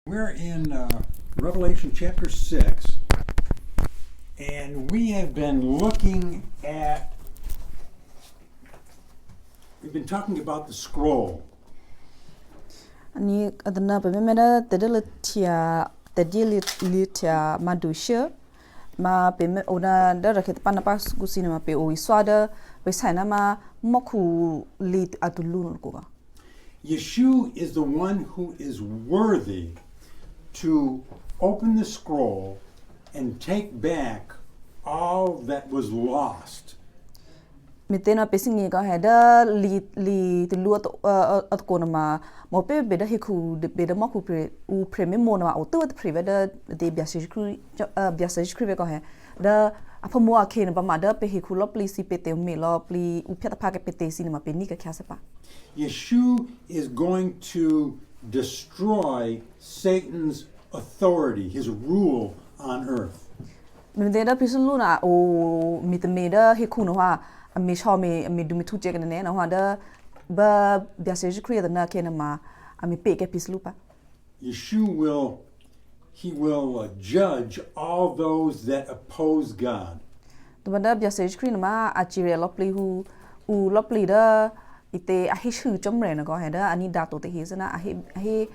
We're in Revelation chapter 6, and we have been we've been talking about the scroll. Ani adana pe memena tedeletia tedilitia madusha ma pe me ona da raket pana pas gusina ma pe o iswada pe saina ma moku lit atulun ko. Yeshua is the one who is worthy to open the scroll and take back all that was lost. Mitena pesingi ka heda li tulu at ko ma mo pe beda hiku beda moku pre u preme mo na o tu pre beda de biasa kri ko he da apa mo ake na ba ma da pe hiku lo pli si pe te me lo pli u pya pa ke pe te si na ma pe ni ka kya pa. Yeshua is going to destroy Satan's authority, his rule on earth. Mitena pisuluna o mitmeda hiku no ha me shaw me do me tu check na na da ba biasa kri da na ke na ma ami pe ke pislupa. Yeshua will judge all those that oppose God. The banda biasa kri na ma achire lopli hu u lopli da ite ahi chu chomre na ko heda ani dato te hizana ahi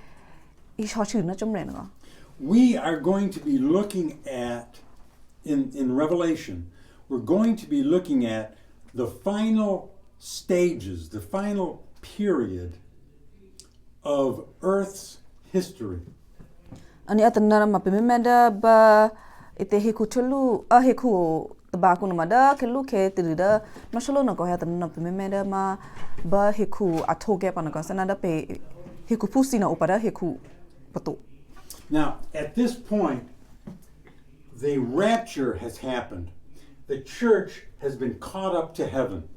isho chu na chomre na. We are going to be looking at in Revelation, we're going to be looking at the final stages, the final period of Earth's history. Ani atana ma pe memenda ba ite hiku chulu hiku tabaku na mada kelu ke tirida masolo na ko hata na pe memenda ma ba hiku atoge pa na ko sanada pe hiku pusi na upada hiku pato. Now, at this point, the rapture has happened. The church has been caught up to heaven.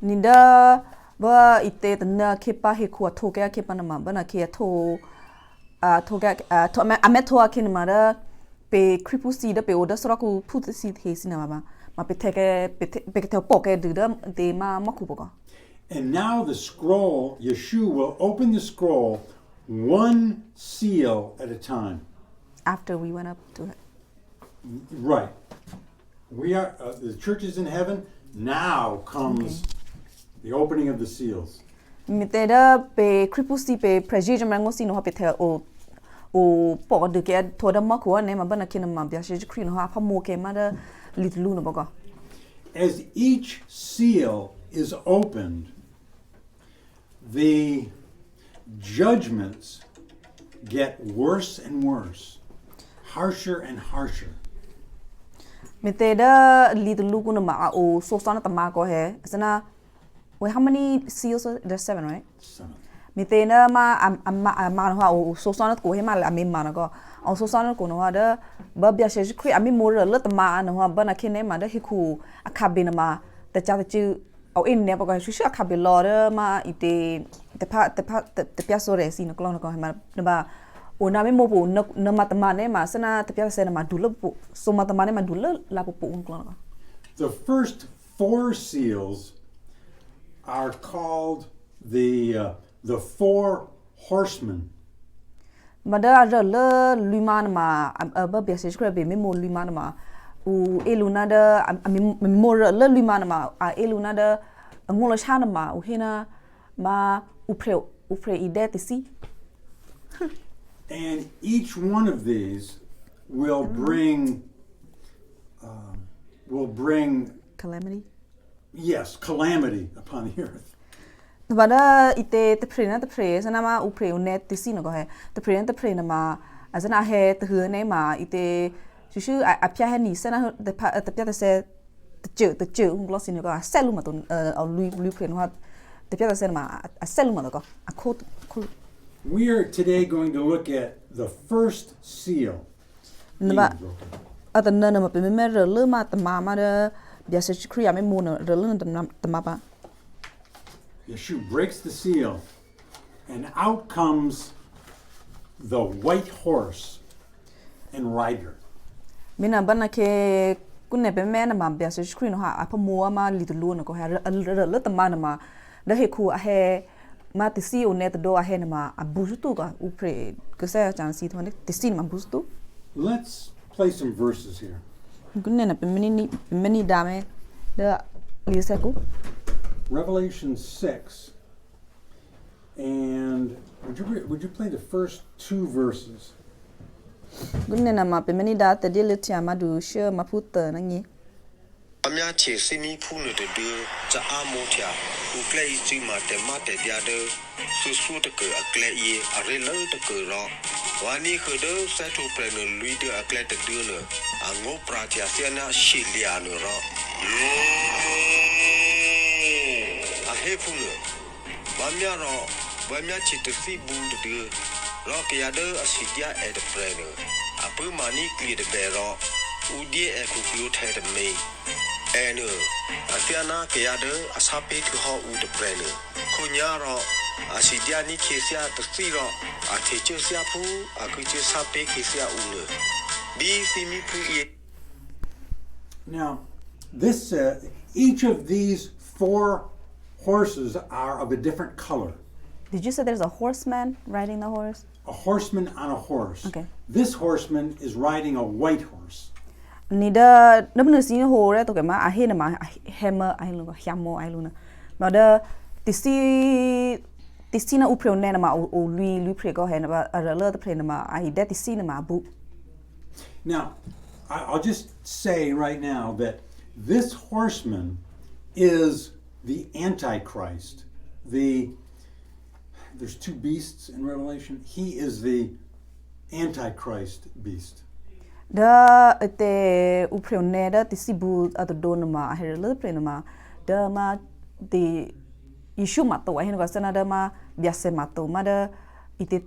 Ninda ba ite tana kepa hiku atoge kepa na ma bana ke ato toga to ameto akin mara pe kripusi da pe oda soraku puti hesi na ma pe teke pe te poke de ma makuboga. And now the scroll, Yeshua will open the scroll one seal at a time. After we went up to it. Right. We are the church is in heaven. Now comes the opening of the seals. Miteda pe kripusi pe prejije mangosi no pe o po de ke toda mako ne ma bana kina ma bia shi kri no ha pa mo ke ma da litlu no boga. As each seal is opened, the judgments get worse and worse, harsher and harsher. Miteda litlu no ma o so sana ta ma ko he sana. Wait, how many seals? There's 7, right? 7. Mitena ma o so sana ko he ma la me ma na ko. O so sana ko no da ba bia she kri ami mo re le ta ma na ho ba na kene ma da hiku akabe na ma ta cha chu o in ne ba ko shu akabe lo de ma ite te pia so re si na ko na ko ma ba o na me mo po na ma ta ma ne ma sana te pia se na ma du le po so ma ta ma ne ma du le la po un ko na. The first 4 seals are called the 4 horsemen. Mada le luman ma ba biasa skra be memo luman ma u eluna da memo le luman ma a eluna da ngola chana ma u hina ma upre idetisi. And each one of these will bring Calamity. Yes, calamity upon the earth. Bada ite te prena te pre sana ma upre unet tisi no ko he te prena te pre na ma azana he te hu ne ma ite shu apya he ni sana te pya te se te chu nglosi no ko selu ma ton lui pre no te pya te se ma selu ma ko a ko. We are today going to look at the first seal. Nba atana na ma pe me le ma ta ma da biasa kriya me mo na le ta ma ba. Yeshua breaks the seal, and out comes the white horse and rider. Mina bana ke kunne be me na ma biasa kriya no ha apa mo ma litlu no ko ha le ta ma na ma da he ku a he ma tisi o net do ahe na ma abustu ka upre ke sa chan si thone tisi ma bustu Let's play some verses here. gunne na pemeni dame da liseku Revelation 6. And would you play the first 2 verses? gunne na ma pemeni da te dile tia ma du she ma puta na ngi Amya che simi phu ne de cha amo thia u klei chi ma te dia de su de ke akle ye are le de ke ro wa ni khe de sa tu pre ne lui de akle de ne a ngo pra tia sia na shi lia ne ro a he phu ne ba mya chi te si bu de ro ke ya de a si dia e de pre ne a pu ma ni kli de be ro u die e ku klu the de me and Atiana Kayade Asape to how would the planner. Kunyaro Asidiani Kesia the Siro, a teacher Siapu, a creature Sape Kesia Unu. Be see me pre. Now, this each of these 4 horses are of a different color. did you say there's a horseman riding the horse A horseman on a horse. Okay. This horseman is riding a white horse. ni da namnu si ho re to ke ma ahe na ma hammer ai lu hyamo ai lu na ma da tisi na upre ne na ma o lui pre go he na ba la the pre na ma ai da tisi na ma bu Now, I'll just say right now that this horseman is the Antichrist. There's 2 beasts in Revelation. He is the Antichrist beast. da te upre ne da tisi bu at do na ma he la pre na ma da ma de Yeshu ma to he na sana da ma biase ma to ma da ite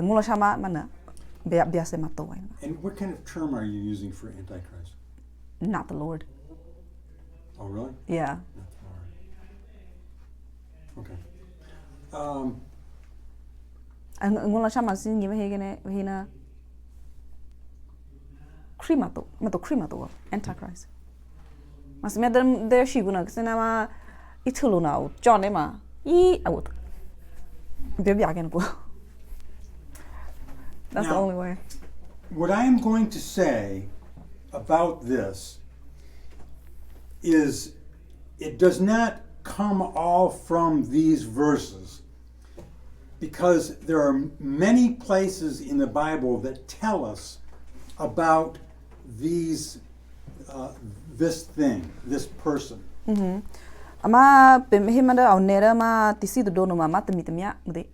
ngula sama mana biase ma to And what kind of term are you using for Antichrist? not the Lord Oh, really? yeah Not the Lord. Okay. ngula sama sin ngi he gene he na Krimato Antichrist mas me der shi guna sena ma itulu na o John ma I out be again go that's the Now, only way what I am going to say about this is it does not come all from these verses, because there are many places in the Bible that tell us about this thing, this person. ama pe me ma da onera ma tisi do no ma tami tamya de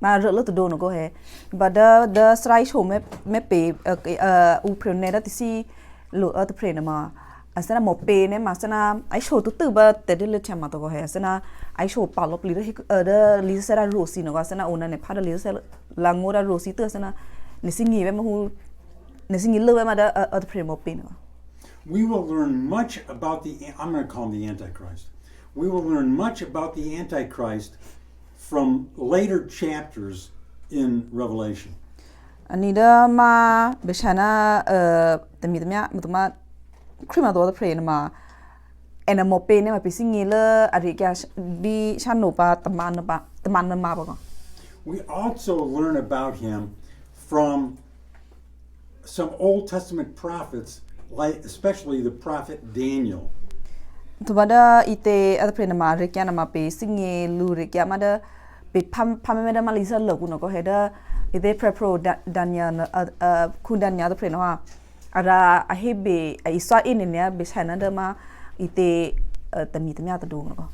ma lo to do no go he but the srai show me pe u prenera tisi lo at prena ma asana mo pe ne ma sana ai show tu ba te de le chama to go he asana ai show pa lo pli de li sera rosi no asana ona ne pha de li sera la ngora rosi tu asana ni singi be ma hu ni singi lo ma da at pre mo pe no We will learn much about I'm going to call him the Antichrist. We will learn much about the Antichrist from later chapters in Revelation. Anida ma beshana tamidamya mutuma krima do the pre ma ena mo pe ne ma pisingi le arika di chano pa taman ma ba We also learn about him from some Old Testament prophets, like especially the prophet Daniel. to bada ite ada pre na ma rikya na ma pe singi lu rikya ma da pe pam me da ma lisa lo ku no ko he da ite prepro danya ku danya da pre na ara ahebe iswa in ne be chana da ma ite tamya da do no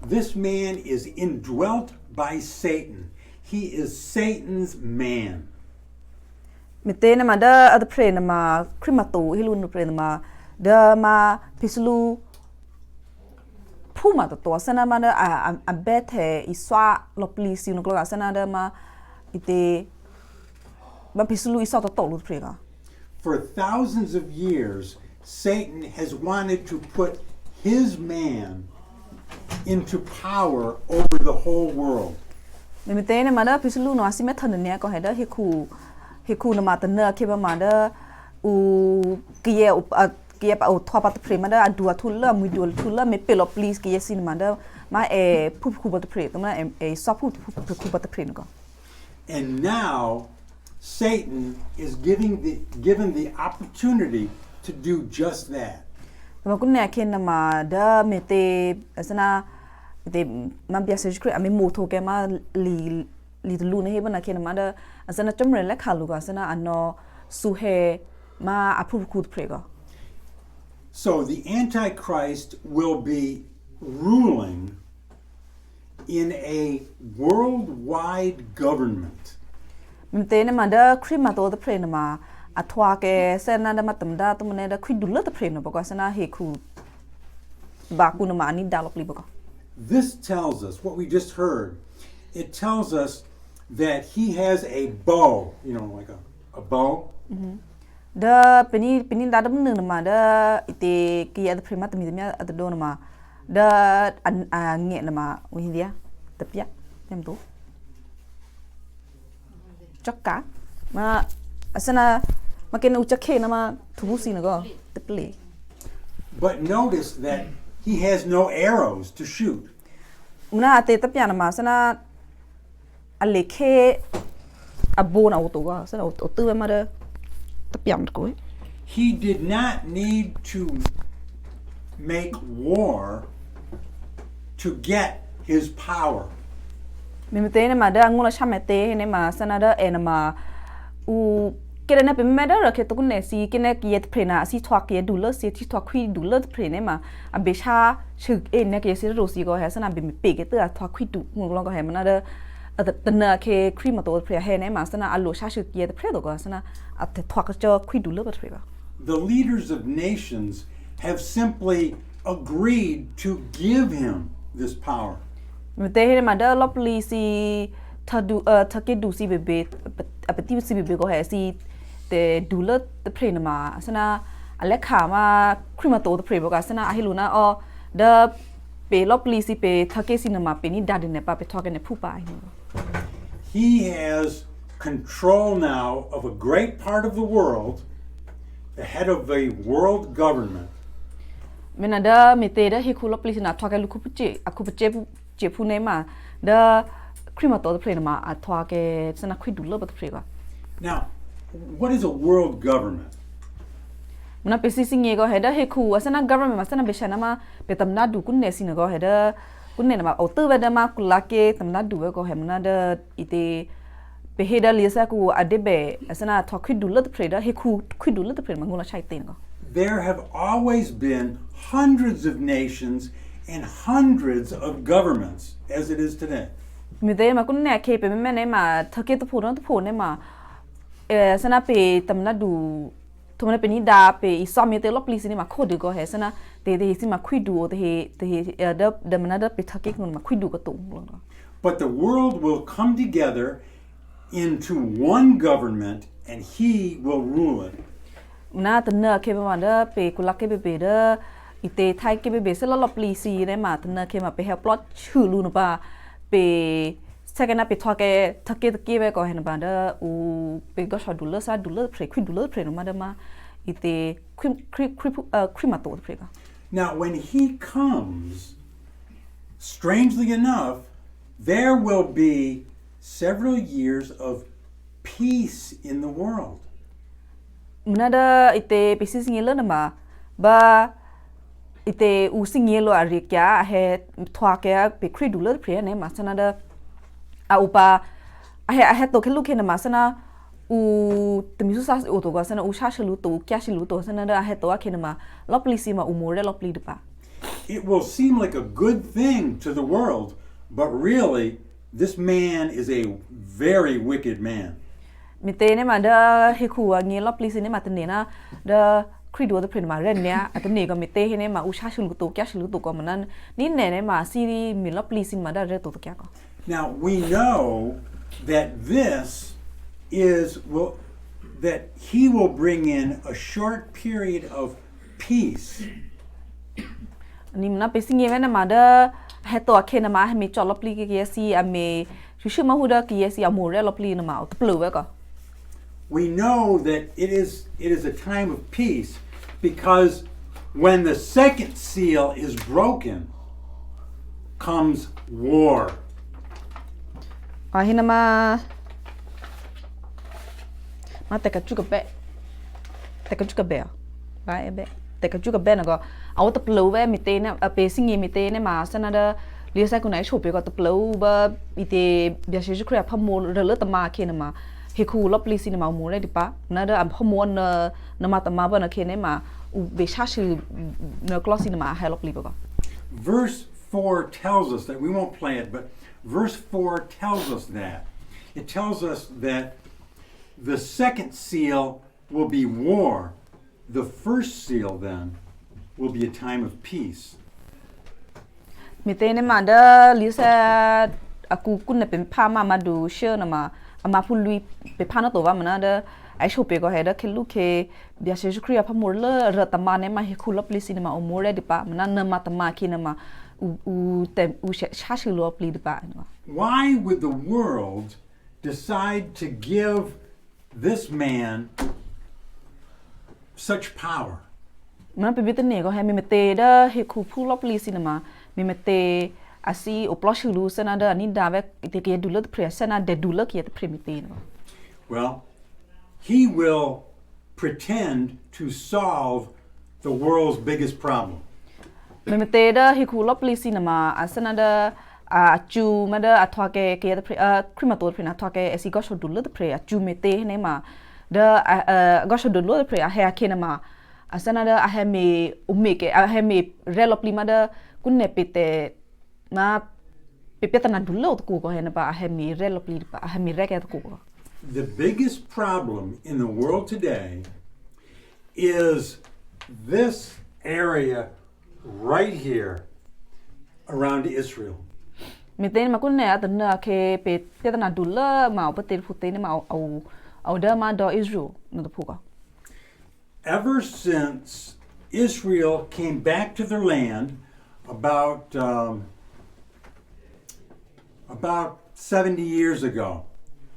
This man is indwelt by Satan. He is Satan's man. Mitene ma da ada pre na ma krimato hilun pre na ma da ma pislu puma to sana ma da a bethe iswa lo please no klo sana da ma ite ba pislu iswa to lu pre ga For thousands of years, Satan has wanted to put his man into power over the whole world. Mitene ma da pislu no asime thon ne ko he da hiku na ma ta na ke ba ma da u kia pa o thwa pa pre ma da adua thula mi dul thula me pelo please kia sin ma da ma pu pa pre to ma so pu pa pre ko And now Satan is given the opportunity to do just that. ma kun ne ken na ma da me te asana te ma bia se kri ame mo tho ke ma li lu ne he ba na ken ma da asana chomre la khalu ga asana ano su he ma apu ku pre ko. So the Antichrist will be ruling in a worldwide government. Mte ne ma da kri ma to the pre na ma atwa ke se na da ma tam da to ne da kri du le the pre na ba ko asana he ku ba ku na ma ni da lok li ba ko. This tells us what we just heard. It tells us that he has a bow, like a bow. Da peni da dum ne ma da ite ki ya the pre ma tmi ya at do na ma da nge na ma wi dia tập ya em tu chakka ma asana ma ken u chakhe na ma thu si na go te ple. But notice that he has no arrows to shoot. Una ate tập ya na ma sana ale khe abo na o to ga sana o tu ma da tập ya ko. He did not need to make war to get his power. Me te ne ma da ngula chame te ne ma sana da e na ma u ke na pe me da ra ke to ne si ke ne ki yet prena si thwa ke du le si thi thwa khwi du le pre ne ma a be cha chig e ne ke si ro si go ha sana be me pe ke ta thwa khwi du ngul lo go ha ma na da ta na ke khri ma to pre he ne ma sana a lo cha chig ye pre do go sana a te thwa ka cho khwi du le ba pre ba. The leaders of nations have simply agreed to give him this power. Me te he ma da lo pli si ta ke du si be a pe ti si be go ha si te du le te pre na ma sana a le kha ma khri ma to te pre ba ga sana a hi lu na o da pe lo pli si pe ta ke si na ma pe ni da de ne pa pe thwa ke ne phu pa hi. He has control now of a great part of the world, the head of the world government. Me na da me te da hi khu lo pli si na thwa ke lu khu pu che pu ne ma da khri ma to te pre na ma a thwa ke sana khri du le ba te pre ba. Now, what is a world government? Muna pe si singe go he da he khu asana government ma sana be shana ma pe tam na du kun ne si na go he da kun ne na ma o tu ve da ma ku la ke tam na du go he muna da ite pe he da li sa ku ade be asana thwa khri du le te pre da he khu khri du le te pre ma ngula chai te go. There have always been hundreds of nations and hundreds of governments as it is today. Me de ma kun ne ke pe me ne ma thake to pho ne ma sana pe tam na du to me pe ni da pe I so me te lo please ni ma kho de go he sana de si ma khwi du o de de ma na da pe thake kun ma khwi du ko to lo. But the world will come together into one government and he will rule it. Na ta na ke ma da pe ku la ke be da ite thai ke be se lo please ne ma ta na ke ma pe help plot chhu lu no ba pe second up talk take the give go hen ba da u pe go sha du le pre khwi du le pre no ma da ma ite crimato pre ba. Now when he comes, strangely enough, there will be several years of peace in the world. Mna da ite pe si singelo na ma ba ite u singelo ari kya he thwa ke pe khri du le pre ne ma sana da a upa a he to khelu ke na ma sana u tmi su sa o to ga sana u sha shlu to kya shlu to sana da he to a ke na ma lo plisi ma u more lo pli de pa. It will seem like a good thing to the world, but really this man is a very wicked man. Mi te ne ma da he khu a nge lo plisi ne ma te ne na da khri do de pre ma ren ne a te ne ga mi te he ne ma u sha shlu to kya shlu to ko ma nan ni ne ma si mi lo plisi ma da re to kya ko. Now we know that that he will bring in a short period of peace. Ni na pe singe na ma da he to ke na ma mi cho lo pli ke si a me shu ma hu da ke si a mo re lo pli na ma o plu we ko. We know that it is a time of peace because when the second seal is broken, comes war. Hinama teka juga be ba ebe teka juga be nago aw ta plo ve mi te na pe singi mi te ne ma sana da li sa ku nai chope ko ta plo ba ite bia she ju kra phamo le ta ma ke na ma he ku lo please ni ma mo le di pa na da phamo na ma ta ma ba na ke ne ma u be sha shi na close ni ma ha lo please ba. Verse 4 tells us that, we won't play it, but verse 4 tells us that. It tells us that the second seal will be war. The first seal, then, will be a time of peace. Mi te ne ma da li sa aku kun ne pen pa ma du she na ma ama pu lui pe pa na to ba ma na da ai sho pe ko he da ke lu ke bia she ju kria pa mo le ra ta ma ne ma he khu lo pli si ne ma o mo re di pa ma na ma ta ma ki ne ma u sha shi lo pli di pa. Why would the world decide to give this man such power? Mana pe bit ne ko he mi te da he khu pu lo pli si ne ma mi te asi o plo shi lu sa na da ni da ve te ke du le pre sa na de du le ke te pre mi te no. Well, he will pretend to solve the world's biggest problem. Me te da he khu lo pli si na ma asana da chu ma da athwa ke te pre crimator pre na athwa ke asi go sho du le pre chu me te ne ma da go sho du le pre a he ke na ma asana da a he me u me ke a he me relo pli ma da kun ne pe te na pe pe ta na du le ko ko he na ba a he me relo pli ba a he me re ke ko ko. The biggest problem in the world today is this area right here around Israel. Mi te ma kun ne a na ke pe te na du le ma o te fu te ne ma au da ma do Israel na to ko. Ever since Israel came back to their land about 70 years ago,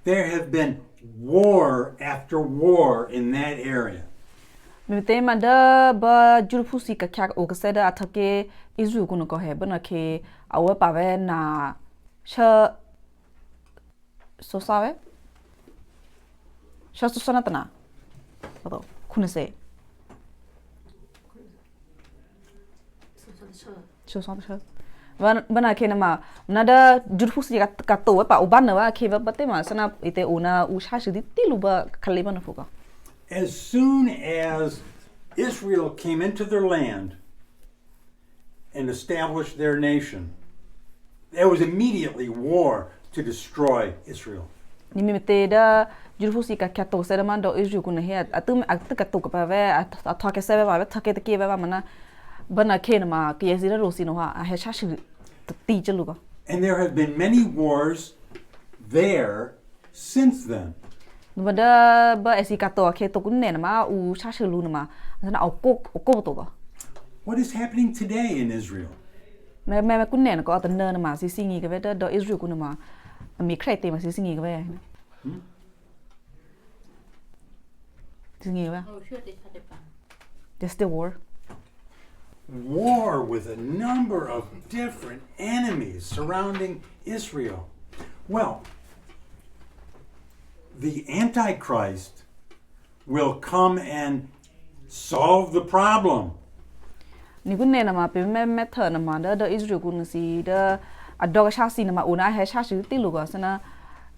there have been war after war in that area. Mi te ma da ba jur fu si ka kya o ka se da athake Israel kun ko he bana ke awa pa ve na sha so sa ve sha so na ta na ba kun se so sa bana ke na ma na da jur fu si ka to pa o ban na wa ke ba te ma sana ite una u sha shi di ti lu ba khali bana fu ka. As soon as Israel came into their land and established their nation, there was immediately war to destroy Israel. Ni mi te da jur fu si ka to se da man do Israel kun he atum ka to ka pa ve a tha ke se ba tha ke te ke ba mana bana ke na ma ke si da ro si no ha a he sha shi ti je lu ka. And there have been many wars there since then. Bada ba esi ka to ke to kun ne na ma u sha shi lu na ma na o ko to ba. What is happening today in Israel? Me kun ne na ko ta na ma si singi ka ve da do Israel kun ma mi krai te ma si singi ka ve. Singi ba. There's still war. War with a number of different enemies surrounding Israel. Well, the Antichrist will come and solve the problem. Ni kun ne na ma pe me tha na ma da Israel kun si da adog sha si na ma una he sha shi ti lu ga sana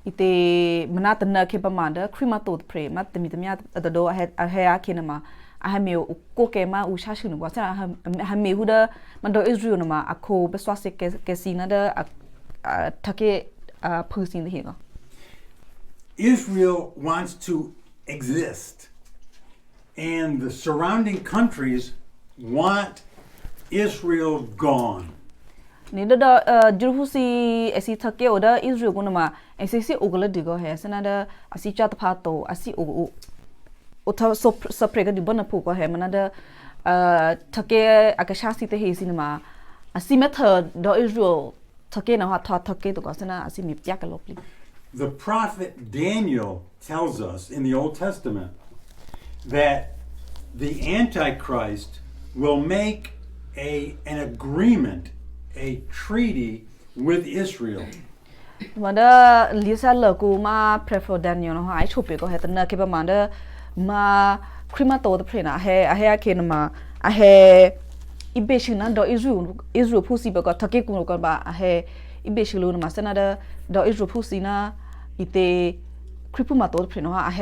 ite mana ta na ke pa ma da krima to pre ma te mi te mya da do he a ke na ma a ha me ko ke ma u sha shi nu ga sana ha me hu da ma do Israel na ma a ko be swa se ke si na da ta ke pu sin de he ga. Israel wants to exist, and the surrounding countries want Israel gone. Ni da jurfusi esi thake oda Israel guna ma esi ogala digo he sana da asi chat phato asi o tha so prega di bana phu ko he mana da thake akasha si te he sinema asi method do Israel thake na ha thake to ko sana asi mi pya ka lopli. The prophet Daniel tells us in the Old Testament that the Antichrist will make an agreement, a treaty with Israel. มาเดอลิซาเลกูมา prefer Daniel นะฮะไอชุบไปก็เฮตันนะคิดว่ามาเดอมาคริมาโตตะเพลนะเฮอะเฮอะเคนมาอะเฮอิเบชินันดออิสราเอลผู้สิบก็ทักเกกุนก็บาอะเฮอิเบชิลูนมาเซนาเดดออิสราเอลผู้สินะอิเตคริปมาโตตะเพลนะฮะอะเฮ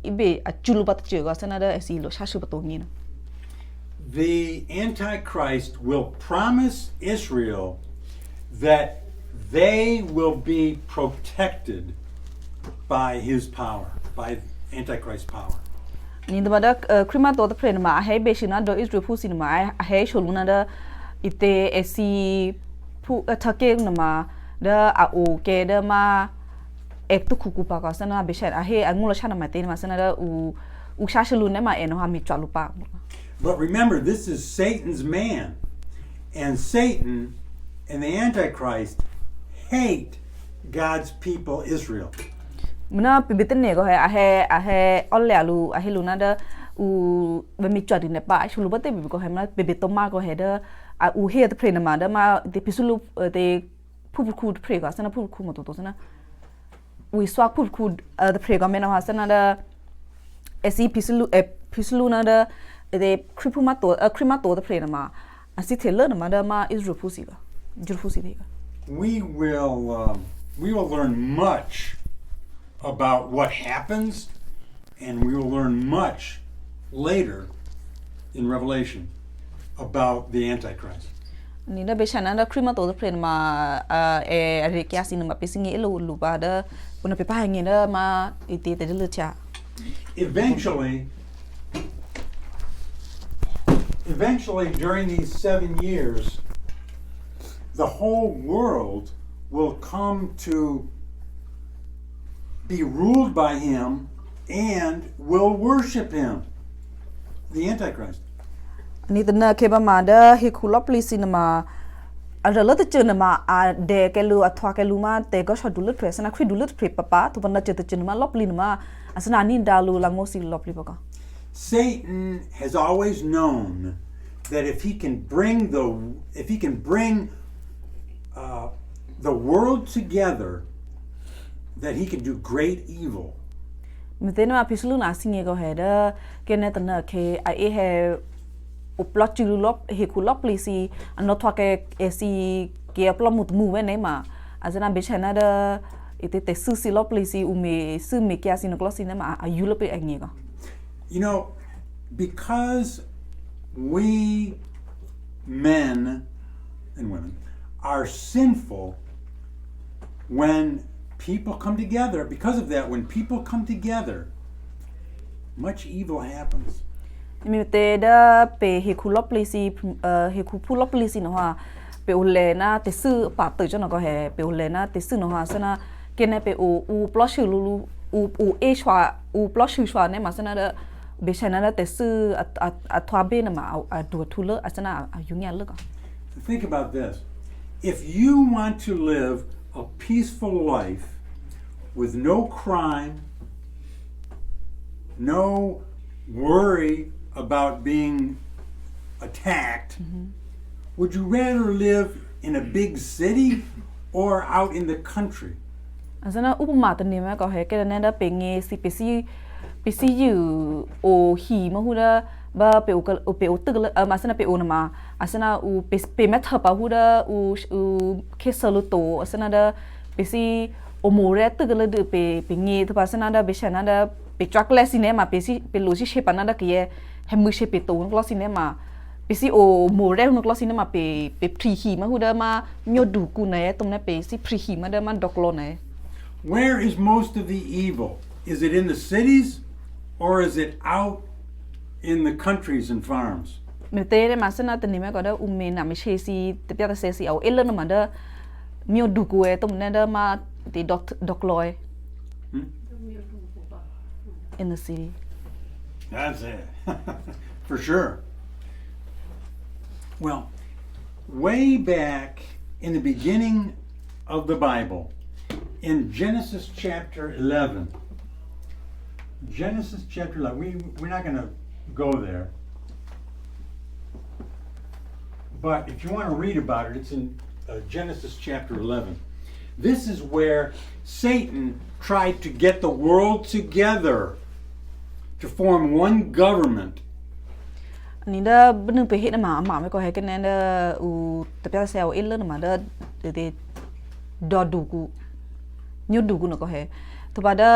อิเบอะจูลูบัตเจก็เซนาเดอสิโลชาชูบัตโตงี้นะ The Antichrist will promise Israel that they will be protected by his power, by Antichrist's power. นี่ดมาเดคริมาโตตะเพลนมาเฮเบชินะดออิสราเอลผู้สินมาเฮชลูนะเดอิเตเอซีผู้ทักเกนมาเดอาโอเกเดมาเอกตุคุกุปากาสนะเบชอะเฮอังุลชานะมาเตนมาสนะเดอูชาชลูนะมาเอโนฮามิจวลุปา But remember, this is Satan's man, and Satan and the Antichrist hate God's people, Israel. มันน่ะปิบิตเนก็เฮอะเฮออลเลลูอะเฮลูนะเดอูเวมิจวดินเนปะชุลุบะเตบิก็เฮมันปิบิตมาก็เฮเดอะอูเฮตเพลนมาเดมาเดพิสุลุเดผู้คูดเพลก็สนะผู้คูมาโตสนะวีสวากผู้คูดเดเพลก็เมนะฮะสนะเดเอซีพิสุลุนะเดเดคริมาโตเดเพลนมาอะสิเทเลนะมาเดมาอิสราเอลผู้สิบะจุลผู้สิบะ We will learn much about what happens, and we will learn much later in Revelation about the Antichrist. นี่เดเบชันนั้นคริมาโตเดเพลนมาเอเรกิอาซินมาเปซิงเอลูบาเดปุนเปปาเงเดมาอิติเตเดลชา Eventually, during these 7 years, the whole world will come to be ruled by him and will worship him, the Antichrist. นี่ตนะเคบมาเดฮิคุลอปลิซินมาอะระลตเจนมาอะเดเกลูอะทวาเกลูมาเตก็ชอดุลเพรสนะคริดุลเพรปะปะทุปนะเจตเจนมาลอปลินมาอะสนานินดาลูลังโมซิลอปลิปะกะ Satan has always known that if he can bring the world together, that he can do great evil. มิเตนมาพิสลุนาซิงเกก็เฮเดเกเนตนะเคอะเอเฮอุปลอจิลุลอปเฮคุลอปลิซีอันนอทวาเกเอซีเกอปลอมุตมูเวเนมาอะสนาเบชนะเดอิเตเตซึซิลอปลิซีอุเมซึเมเกอาซินกลอซินมาอายุลเปอังเงก็ You know, because we men and women are sinful, when people come together, because of that, when people come together, much evil happens. มีเตเดเปเฮคุลอปลิซีเฮคุพูลอปลิซีนะฮะเปอุเลนะเตซึปาตึจนะก็เฮเปอุเลนะเตซึนะฮะสนะเกเนเปอูปลอชิลูอูเอชวาอูปลอชิชวาเนมาสนะเดเบชนะเดเตซึอะทวาเบนะมาอะดูทุเลอะสนะอะยุงยาเลก็ Think about this. If you want to live a peaceful life with no crime, no worry about being attacked, would you rather live in a big city or out in the country? อันนั้นอุปมาตัวนี้มั้ยก็เฮเกเนเดเปเงซิเปซิอยู่โอหีมะฮูดาบาเปโอเปโอตึกมาสนะเปโอนะมาอัสนะอูเปเมทปะฮูดาอูเคสลุโตอัสนะเดเปซิโอโมเรตึกละเดเปเงทปะสนะเดเบชนะเดเปทรักเลซิเนมาเปซิเปโลซิเชปะนะเดเกเยเฮมือเชเปโตนกลอซิเนมาเปซิโอโมเรนกลอซิเนมาเปพรีฮีมะฮูดามาญอดูกูเนตรงนั้นเปซิพรีฮีมาเดมาดอกโลเน Where is most of the evil? Is it in the cities or is it out in the countries and farms? มิเตเรมาสนะตนี้มั้ยก็ได้อุเมนะมิเชซีตะเปียตะเซซีเอาเอเลนมาเดมิโอดูกูเอตรงนั้นเดมาติดอกลอย in the city. That's it. For sure. Well, way back in the beginning of the Bible, in Genesis chapter 11, we're not going to go there. But if you want to read about it, it's in Genesis chapter 11. This is where Satan tried to get the world together to form one government. นี่เด้อนึงไปเฮ็ดมาหมาไม่ก็ให้กันแน่เด้ออูแต่เปียเซลเอลเลอร์มาเด้อเดดอดูกูญูดูกูนก็ให้ตัวบาเด้อ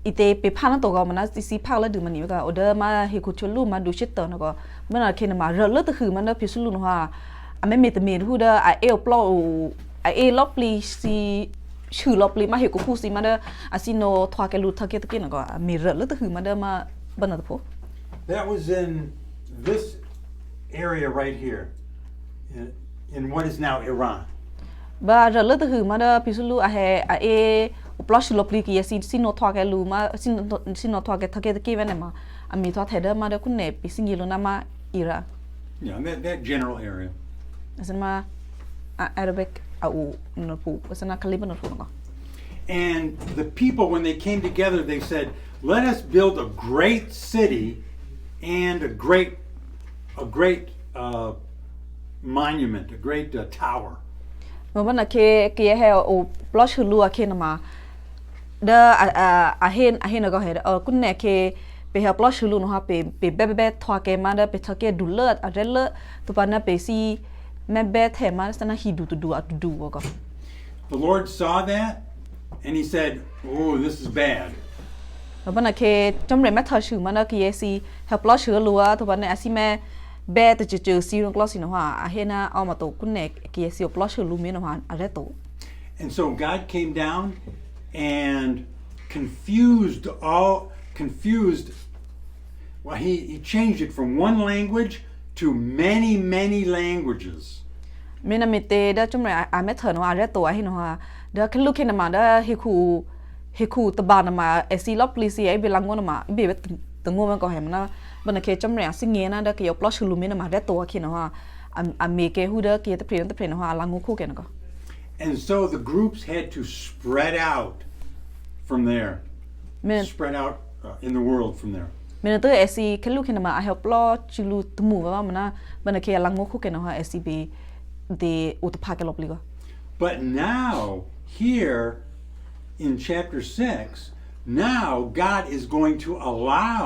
อีเตไปพานะตัวก็มันนะสิพาแล้วดูมันนี่ก็ออเดอร์มาเฮคุชลูมาดูชิตเตอร์นก็มันน่ะเคนมาเรเลอร์ตะคือมันเด้อพิสุลุนว่าอะไม่เมตเมฮูเด้อไอเอลปลอไอเอลอปลีซีชื่อลอปลีมาเฮกูพูซีมาเด้ออาซิโนทวาเกลูทะเกตะกินก็มีเรเลอร์ตะคือมันเด้อมาบันน่ะตะพอ That was in this area right here, in what is now Iran. บาเรเลอร์ตะคือมาเด้อพิสุลุอะเฮอะเอปลอชลอปลีกีซิโนทวาเกลูมาซิโนทวาเกทะเกตะกิเวเนมาอะมีทวาเทเดอร์มาเด้อคุณเนปิซิงกิโลนามาอิรา Yeah, that general area. อามาArabic au no pu asana kaliba no pu And the people, when they came together, they said, "Let us build a great city and a great monument, a great tower." มันว่าเคเฮโอปลอชลูอะเคนมาเดอะเฮนก็เฮคุณเนเคไปเฮปลอชลูเนาะไปเบทวาเกมาเดไปทะเกดูเลอะเรเลตุปานะไปซีแม่เบทเฮมาสนะฮิดูดูอะดูก็ The Lord saw that, and He said, "Oh, this is bad." แล้วมันเคจำเรแม่ทอชื่อมันก็เยซีเฮปลอชลัวตุปานะซิแม่เบทจะซีนกลอสินะว่าอะเฮนะเอามาโตคุณเนเกเซีปลอชลูเมนะว่าอะไรโต And so God came down and confused. Well, he changed it from one language to many languages. มีนามิเตเดจมเรอาเมเถนว่าเรตัวให้นะว่าเดคลุกเห็นมาเดเฮคูตบานมาเอซีลอปลิซีไอเบลังงนมาเบตงงมันก็เห็นนะบันเคจมเรสิงเงนะเดเกี่ยวปลอชลูมินมาเรตัวคิดนะว่าอเมเกฮูเดเกี่ยวตะเพลนะว่าลังงคู่กันก็ And so the groups had to spread out from there. Spread out in the world from there. เมนเตอร์เอซีคลุกเห็นมาเฮปลอจิลูตมูว่ามันนะบันเคลังงคู่กันนะว่าเอซีบีเดอุตภาคลบลีก็ But now here in chapter 6, now God is going to allow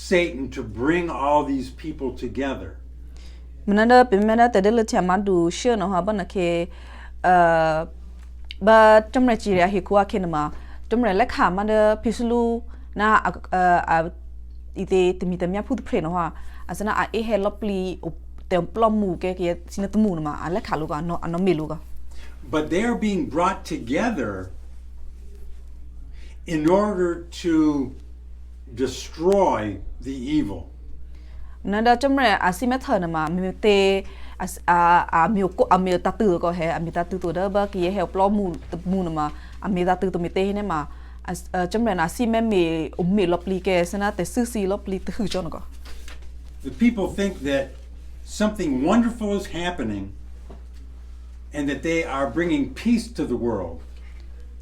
Satan to bring all these people together. มันนั่นเป็นแม่แต่เดลเทียมาดูเชื่อนะฮะบันเคบาจำเรจีเรียฮิคัวเคนมาจำเรเล็กขามันเดพิสลูนะอีเตตมีแต่เมียพูดเพลนะฮะอาสนะเอเฮลปลีเต็มปลอมมูเกสินตมูนะมาเล็กขาลูกอันนั้นไม่ลูก But they are being brought together in order to destroy the evil. นั่นเดจำเรอาซิเมเทอร์นะมามีเตมีตาตือก็เฮมีตาตือตัวเด้อบ่กี่เฮปลอมูนะมามีตาตือตัวมีเตเนี่ยมาจำเรนะซิเมมีลบลีเกสนะแต่ซื้อซีลบลีตือจอนก็ The people think that something wonderful is happening and that they are bringing peace to the world.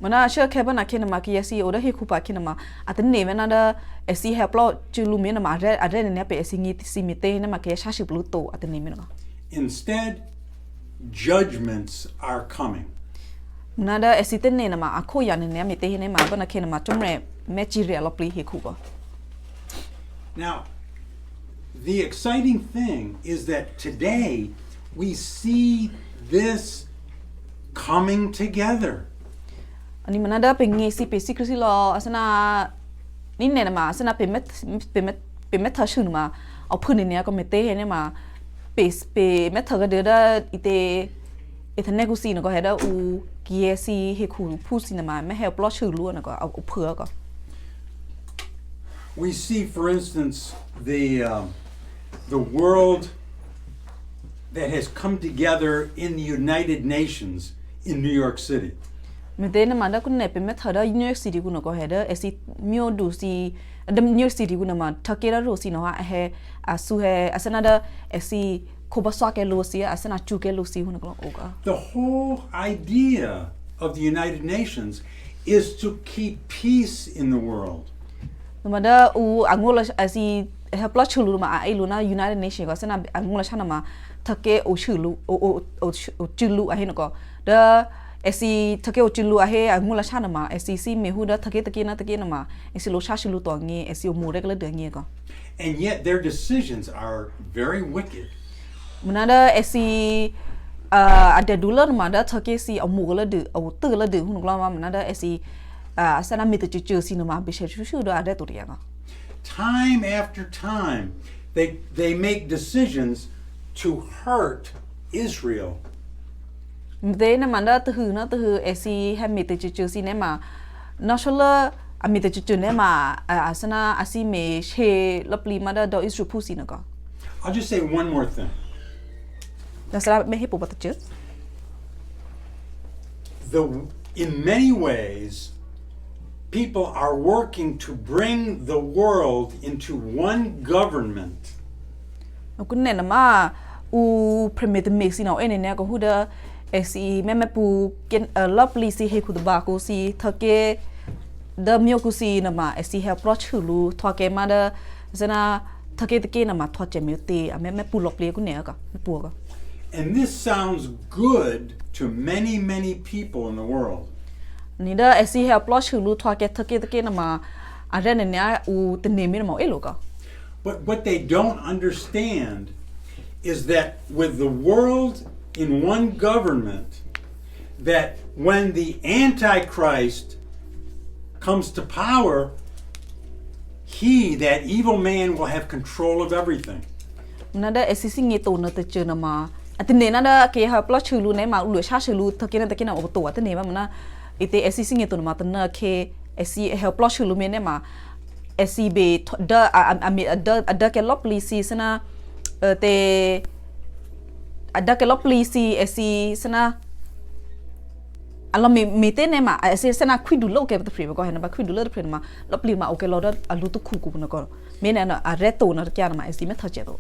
มันน่าเชื่อแค่ว่านักเขียนมากี่ซีโอได้ให้คูปาเขียนมาอันนี้มันน่าจะเอซีเฮปลอจูลูมินมาอะไรเนี่ยเป็นเอซีงี้ซีมิเตเนี่ยมาเกี่ยชาชิบลูโตอันนี้มันก็ Instead, judgments are coming. นั่นเด้อเอซิเตนเนี่ยนะมาอะโคยานเนี่ยมีเตเนี่ยมาก็นักเขียนมาจมเรแมจิเรียลปลีเฮคูก็ Now, the exciting thing is that today we see this coming together. อันนี้มันน่าเด้อเป็นงี้สิเป็นซิคริสิลออาสนะนี่เนี่ยนะมาอาสนะเป็นเมทเทอร์ชื่อมาเอาพื้นเนี่ยก็มีเตเนี่ยมาเป็นเมทเทอร์ก็เดือดอีเตเนกูซีนะก็เห็นได้อูเกียซีเฮคูพูดสินะมาไม่เฮลปลอชื่อล้วนนะก็เอาเผื่อก็ We see, for instance, the world that has come together in the United Nations in New York City. มีเตนะมาได้คุณเนี่ยเป็นเมทเทอร์ได้นิวยอร์กซิตี้กูนะก็เห็นได้เอซิมิโอดูซีนิวยอร์กซิตี้กูนะมาทักเกอร์โรซีนะว่าเฮอาซูเฮอาสนะได้เอซิThe whole idea of the United Nations is to keep peace in the world. มันได้อูอังโลอาซี help lot chulu ma ai luna United Nation ko sana angula chana ma thake o chulu o chulu a he no ko the esi thake o chulu a he angula chana ma esi si me hu da thake take na ma esi lo cha chulu to ngi esi o mu re kala de ngi ko And yet their decisions are very wicked. munada esi ada dollar ma da thake si o mu la de o tu la de hu no ma munada esi sana mi te chu si no ma be chu do ada to ya ko Time after time, they make decisions to hurt Israel. Mde na manda tu esi ha mi te chu si ne ma na shola a mi te chu ne ma asana asi me she lopli ma da do Israel pu si na ko I'll just say one more thing. da sala me he po ba chu In many ways, people are working to bring the world into one government. ku ne na ma u premier de mix na ene ne ko hu da esi me pu ken lopli si he ku da ba ko si thake da myo ku si na ma esi he approach lu thake ma da zana thake de ke na ma thwa che me te a me pu lopli ku ne ka pu ka And this sounds good to many, many people in the world. ni da esi he approach lu thake de ke na ma a re ne ne u te ne me ma e lo ka But what they don't understand is that with the world in one government, that when the Antichrist comes to power, that evil man, will have control of everything. nada esi singi to na te chena ma atine nada ke ha plot chulu ne ma lu sha chulu thake na o to atine ma na ite esi singi to ma tana ke esi ha plot chulu me ne ma esi be da ada ke lop lisi sana te ada ke lop lisi esi sana alo me te ne ma esi sana kwidu lo ke the free ko hena ba kwidu lo the free ma lop li ma o ke lo da alu to ku na ko me na a reto na kya ma esi me thache to